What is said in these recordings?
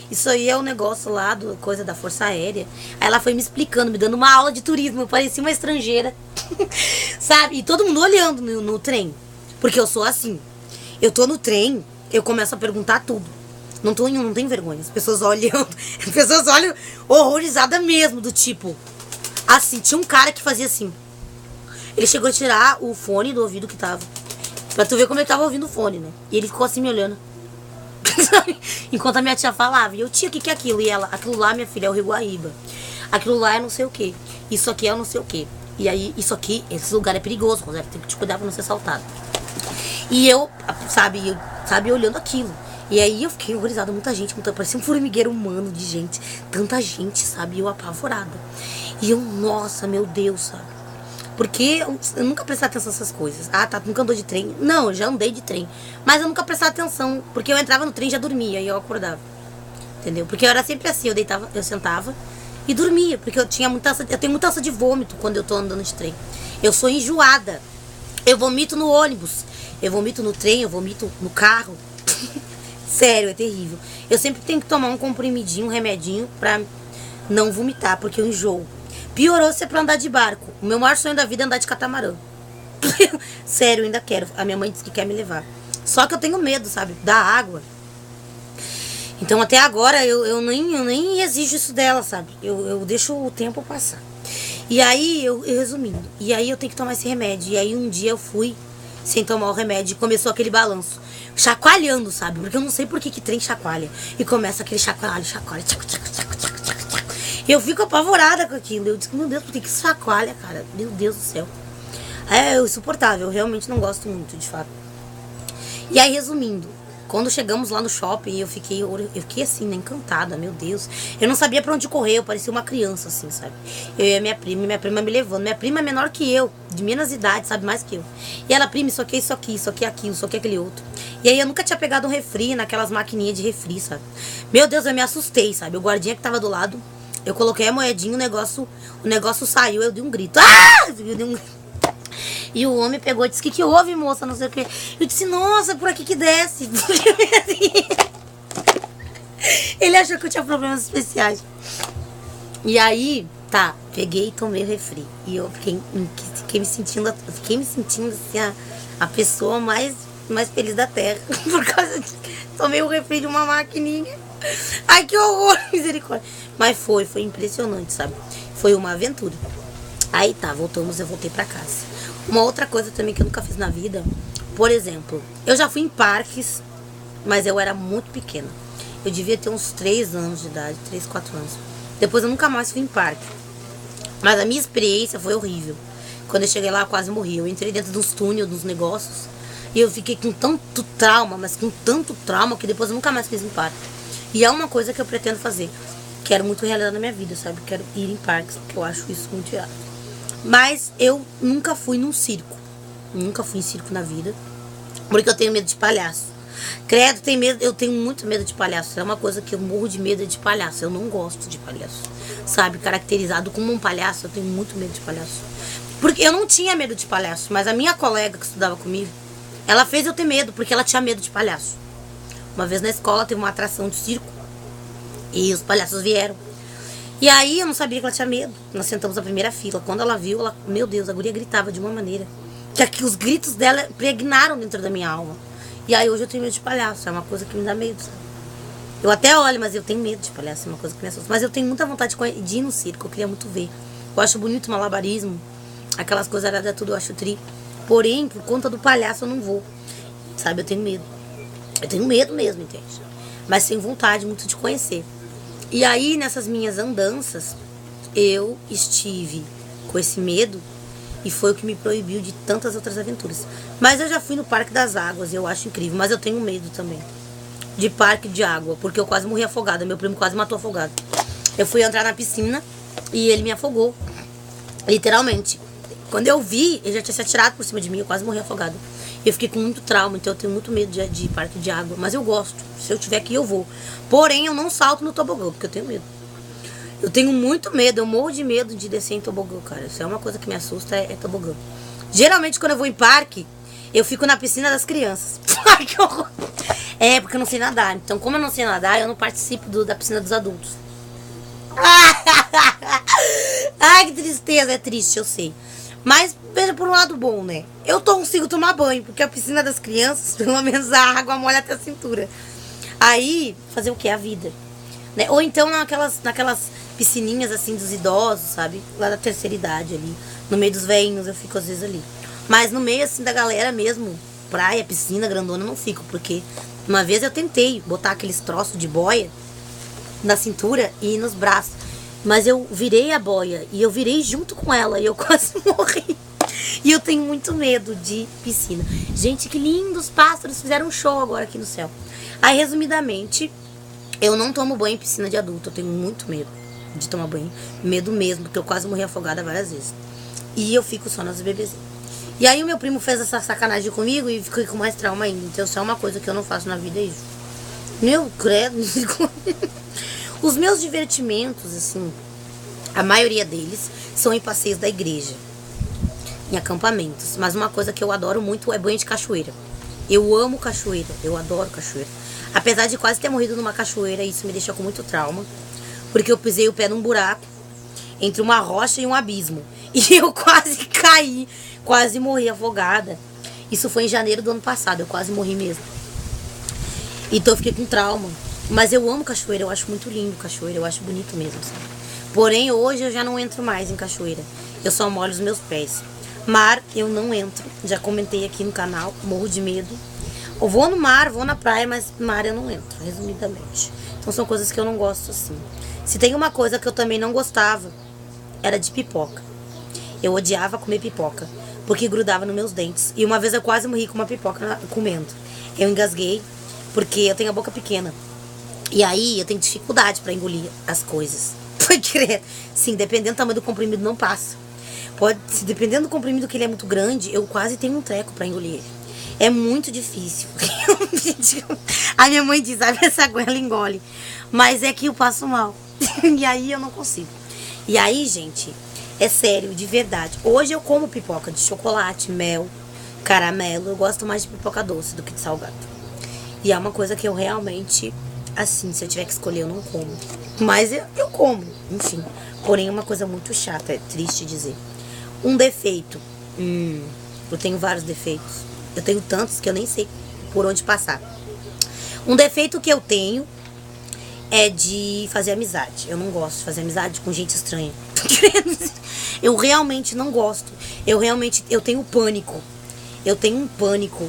Isso aí é o negócio lá, do coisa da Força Aérea. Aí ela foi me explicando, me dando uma aula de turismo. Eu parecia uma estrangeira. Sabe? E todo mundo olhando no trem. Porque eu sou assim. Eu tô no trem, eu começo a perguntar tudo. Não tenho vergonha. As pessoas olhando. As pessoas olham horrorizada mesmo, do tipo. Assim, tinha um cara que fazia assim. Ele chegou a tirar o fone do ouvido que tava. Pra tu ver como ele tava ouvindo o fone, né? E ele ficou assim me olhando. Enquanto a minha tia falava. E eu, tia, o que é aquilo? E ela, aquilo lá, minha filha, é o Rio Guaíba. Aquilo lá é não sei o que. Isso aqui é não sei o que. E aí, isso aqui, esse lugar é perigoso, Rosé. Tem que te cuidar pra não ser assaltado. E eu, sabe, olhando aquilo. E aí eu fiquei horrorizada, muita gente, parecia um formigueiro humano de gente. Tanta gente, sabe? E eu apavorada. E eu, nossa, meu Deus, sabe? Porque eu nunca prestei atenção nessas coisas. Ah, tá, nunca andou de trem. Não, eu já andei de trem. Mas eu nunca prestava atenção. Porque eu entrava no trem e já dormia. E eu acordava. Entendeu? Porque eu era sempre assim. Eu sentava e dormia. Porque eu tenho muita ânsia de vômito quando eu tô andando de trem. Eu sou enjoada. Eu vomito no ônibus. Eu vomito no trem, eu vomito no carro. Sério, é terrível. Eu sempre tenho que tomar um comprimidinho, um remedinho pra não vomitar, porque eu enjoo. Piorou se é pra andar de barco. O meu maior sonho da vida é andar de catamarã. Sério, eu ainda quero. A minha mãe disse que quer me levar. Só que eu tenho medo, sabe? Da água. Então até agora eu nem exijo isso dela, sabe? Eu deixo o tempo passar. E aí, eu resumindo. E aí eu tenho que tomar esse remédio. E aí um dia eu fui sem tomar o remédio e começou aquele balanço. Chacoalhando, sabe? Porque eu não sei por que trem chacoalha. E começa aquele chacoalho, tchaco, tchaco, tchaco, tchaco, tchaco. Eu fico apavorada com aquilo. Eu disse, meu Deus, por que isso chacoalha, cara? Meu Deus do céu. É insuportável, eu realmente não gosto muito, de fato. E aí, resumindo, quando chegamos lá no shopping, eu fiquei assim, né, encantada, meu Deus. Eu não sabia pra onde correr, eu parecia uma criança, assim, sabe? Eu e a minha prima me levando. Minha prima é menor que eu, de menos idade, sabe, mais que eu. E ela, prima, isso aqui, isso aqui, isso aqui, aquilo, isso aqui, aquele outro. E aí eu nunca tinha pegado um refri, naquelas maquininhas de refri, sabe? Meu Deus, eu me assustei, sabe? O guardinha que tava do lado, eu coloquei a moedinha, o negócio saiu, eu dei um grito. Ah! Eu dei um grito. E o homem pegou e disse, que houve, moça, não sei o que. Eu disse, nossa, por aqui que desce. Ele achou que eu tinha problemas especiais. E aí, tá, peguei e tomei o refri. E eu fiquei me sentindo assim, a pessoa mais feliz da terra. Por causa de tomei o refri de uma maquininha. Ai, que horror, misericórdia. Mas foi impressionante, sabe? Foi uma aventura. Aí tá, eu voltei pra casa. Uma outra coisa também que eu nunca fiz na vida, por exemplo, eu já fui em parques, mas eu era muito pequena. Eu devia ter uns 3 anos de idade, 3, 4 anos. Depois eu nunca mais fui em parque. Mas a minha experiência foi horrível. Quando eu cheguei lá, eu quase morri. Eu entrei dentro dos túneis, dos negócios, e eu fiquei com tanto trauma, mas com tanto trauma, que depois eu nunca mais quis ir em parque. E é uma coisa que eu pretendo fazer. Quero muito realizar na minha vida, sabe? Quero ir em parques, porque eu acho isso muito irado. Mas eu nunca fui num circo. Nunca fui em circo na vida. Porque eu tenho medo de palhaço. Credo, eu tenho muito medo de palhaço. É uma coisa que eu morro de medo de palhaço. Eu não gosto de palhaço. Sabe, caracterizado como um palhaço, eu tenho muito medo de palhaço. Porque eu não tinha medo de palhaço, mas a minha colega que estudava comigo, ela fez eu ter medo, porque ela tinha medo de palhaço. Uma vez na escola teve uma atração de circo e os palhaços vieram. E aí eu não sabia que ela tinha medo. Nós sentamos na primeira fila. Quando ela viu, meu Deus, a guria gritava de uma maneira que aqui os gritos dela impregnaram dentro da minha alma. E aí hoje eu tenho medo de palhaço. É uma coisa que me dá medo, sabe? Eu até olho, mas eu tenho medo de palhaço. É uma coisa que me assusta. Mas eu tenho muita vontade de ir no circo. Eu queria muito ver. Eu acho bonito o malabarismo. Aquelas coisas aradas tudo eu acho tri. Porém, por conta do palhaço eu não vou. Sabe, eu tenho medo. Eu tenho medo mesmo, entende? Mas tenho vontade muito de conhecer. E aí, nessas minhas andanças, eu estive com esse medo e foi o que me proibiu de tantas outras aventuras. Mas eu já fui no Parque das Águas e eu acho incrível, mas eu tenho medo também de parque de água, porque eu quase morri afogada, meu primo quase matou afogado. Eu fui entrar na piscina e ele me afogou, literalmente. Quando eu vi, ele já tinha se atirado por cima de mim, eu quase morri afogada. Eu fiquei com muito trauma, então eu tenho muito medo de parque de água. Mas eu gosto. Se eu tiver aqui, eu vou. Porém, eu não salto no tobogã, porque eu tenho medo. Eu tenho muito medo, eu morro de medo de descer em tobogã, cara. Isso é uma coisa que me assusta, é tobogã. Geralmente, quando eu vou em parque, Eu fico na piscina das crianças. Ai, que horror. É, porque eu não sei nadar. Então, como eu não sei nadar, eu não participo da piscina dos adultos. Ai, que tristeza. É triste, eu sei. Mas veja por um lado bom, né? Eu consigo tomar banho, porque a piscina das crianças, pelo menos a água molha até a cintura. Aí, fazer o que? A vida. Né? Ou então naquelas piscininhas assim dos idosos, sabe? Lá da terceira idade ali. No meio dos velhinhos eu fico às vezes ali. Mas no meio assim da galera mesmo, praia, piscina, grandona, eu não fico. Porque uma vez eu tentei botar aqueles troços de boia na cintura e nos braços. Mas eu virei a boia e eu virei junto com ela e eu quase morri. E eu tenho muito medo de piscina. Gente, que lindos pássaros, fizeram um show agora aqui no céu. Aí, resumidamente, eu não tomo banho em piscina de adulto. Eu tenho muito medo de tomar banho. Medo mesmo, porque eu quase morri afogada várias vezes. E eu fico só nas bebezinhas. E aí o meu primo fez essa sacanagem comigo e fiquei com mais trauma ainda. Então, só uma coisa que eu não faço na vida é isso. Meu credo. Os meus divertimentos, assim, a maioria deles são em passeios da igreja, em acampamentos. Mas uma coisa que eu adoro muito é banho de cachoeira. Eu amo cachoeira, eu adoro cachoeira. Apesar de quase ter morrido numa cachoeira, isso me deixou com muito trauma. Porque eu pisei o pé num buraco, entre uma rocha e um abismo. E eu quase caí, quase morri afogada. Isso foi em janeiro do ano passado, eu quase morri mesmo. Então eu fiquei com trauma. Mas eu amo cachoeira, eu acho muito lindo cachoeira, eu acho bonito mesmo, sabe? Porém, hoje eu já não entro mais em cachoeira. Eu só molho os meus pés. Mar, eu não entro. Já comentei aqui no canal, morro de medo. Eu vou no mar, vou na praia, mas mar eu não entro, resumidamente. Então são coisas que eu não gosto assim. Se tem uma coisa que eu também não gostava, era de pipoca. Eu odiava comer pipoca, porque grudava nos meus dentes. E uma vez eu quase morri com uma pipoca comendo. Eu engasguei, porque eu tenho a boca pequena. E aí eu tenho dificuldade pra engolir as coisas. Pode crer. Sim, dependendo do tamanho do comprimido, não passa. Dependendo do comprimido, que ele é muito grande, eu quase tenho um treco pra engolir ele. É muito difícil. A minha mãe diz, abre essa goela e engole. Mas é que eu passo mal. E aí eu não consigo. E aí, gente, é sério, de verdade. Hoje eu como pipoca de chocolate, mel, caramelo. Eu gosto mais de pipoca doce do que de salgado. E é uma coisa que eu realmente... Assim, se eu tiver que escolher, eu não como. Mas eu como, enfim. Porém, é uma coisa muito chata, é triste dizer. Um defeito. Eu tenho vários defeitos. Eu tenho tantos que eu nem sei por onde passar. Um defeito que eu tenho é de fazer amizade. Eu não gosto de fazer amizade com gente estranha. Eu realmente não gosto. Eu tenho pânico. Eu tenho um pânico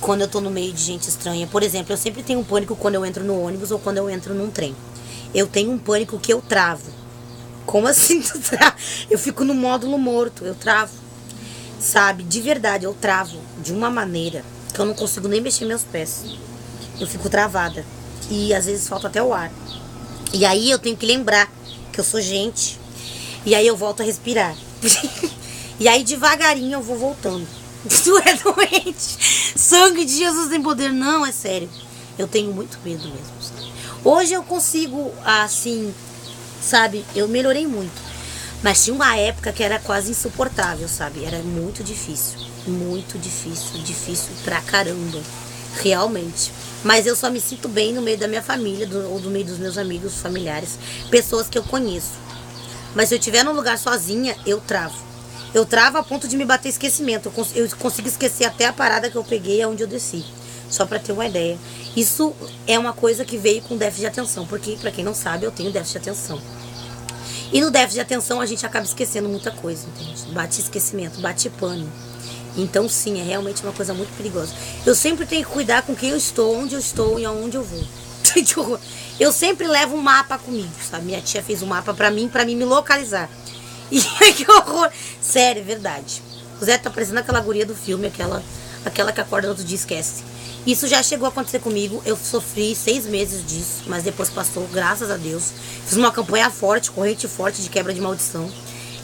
quando eu tô no meio de gente estranha. Por exemplo, eu sempre tenho um pânico quando eu entro no ônibus ou quando eu entro num trem. Eu tenho um pânico que eu travo. Como assim tu trava? Eu fico no módulo morto, eu travo. Sabe, de verdade, eu travo de uma maneira que eu não consigo nem mexer meus pés. Eu fico travada. E às vezes falta até o ar. E aí eu tenho que lembrar que eu sou gente. E aí eu volto a respirar. E aí devagarinho eu vou voltando. Tu é doente. Sangue de Jesus tem poder. Não, é sério. Eu tenho muito medo mesmo, sabe? Hoje eu consigo, assim, sabe? Eu melhorei muito. Mas tinha uma época que era quase insuportável, sabe? Era muito difícil. Muito difícil. Difícil pra caramba. Realmente. Mas eu só me sinto bem no meio da minha família, ou no meio dos meus amigos, familiares, pessoas que eu conheço. Mas se eu estiver num lugar sozinha, eu travo. Eu travo a ponto de me bater esquecimento. Eu consigo esquecer até a parada que eu peguei aonde eu desci. Só pra ter uma ideia. Isso é uma coisa que veio com déficit de atenção. Porque, pra quem não sabe, eu tenho déficit de atenção. E no déficit de atenção a gente acaba esquecendo muita coisa, entende? Bate esquecimento, bate pano. Então sim, é realmente uma coisa muito perigosa. Eu sempre tenho que cuidar com quem eu estou, onde eu estou e aonde eu vou. Eu sempre levo um mapa comigo, sabe? Minha tia fez um mapa pra mim me localizar. E que horror! Sério, é verdade. O Zé tá parecendo aquela guria do filme, aquela que acorda no outro dia e esquece. Isso já chegou a acontecer comigo. Eu sofri 6 meses disso, mas depois passou, graças a Deus. Fiz uma campanha forte, corrente forte de quebra de maldição.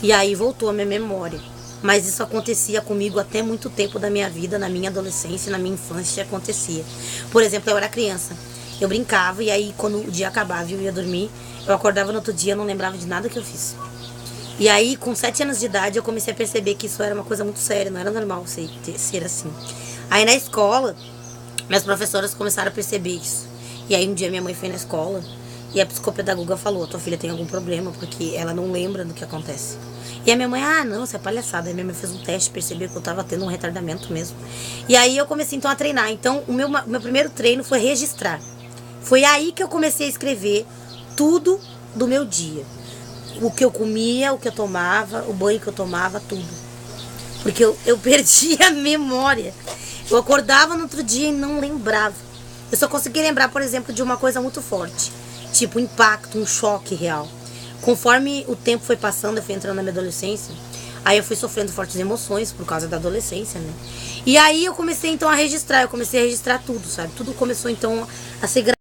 E aí voltou a minha memória. Mas isso acontecia comigo até muito tempo da minha vida, na minha adolescência, na minha infância, acontecia. Por exemplo, eu era criança. Eu brincava e aí quando o dia acabava e eu ia dormir, eu acordava no outro dia e não lembrava de nada que eu fiz. E aí, com 7 anos de idade, eu comecei a perceber que isso era uma coisa muito séria, não era normal ser assim. Aí na escola, minhas professoras começaram a perceber isso. E aí um dia minha mãe foi na escola e a psicopedagoga falou, tua filha tem algum problema, porque ela não lembra do que acontece. E a minha mãe, não, isso é palhaçada. Aí minha mãe fez um teste, percebeu que eu tava tendo um retardamento mesmo. E aí eu comecei então a treinar. Então o meu primeiro treino foi registrar. Foi aí que eu comecei a escrever tudo do meu dia. O que eu comia, o que eu tomava, o banho que eu tomava, tudo. Porque eu perdi a memória. Eu acordava no outro dia e não lembrava. Eu só conseguia lembrar, por exemplo, de uma coisa muito forte. Tipo, um impacto, um choque real. Conforme o tempo foi passando, eu fui entrando na minha adolescência. Aí eu fui sofrendo fortes emoções por causa da adolescência, né? E aí eu comecei então a registrar. Eu comecei a registrar tudo, sabe? Tudo começou então a ser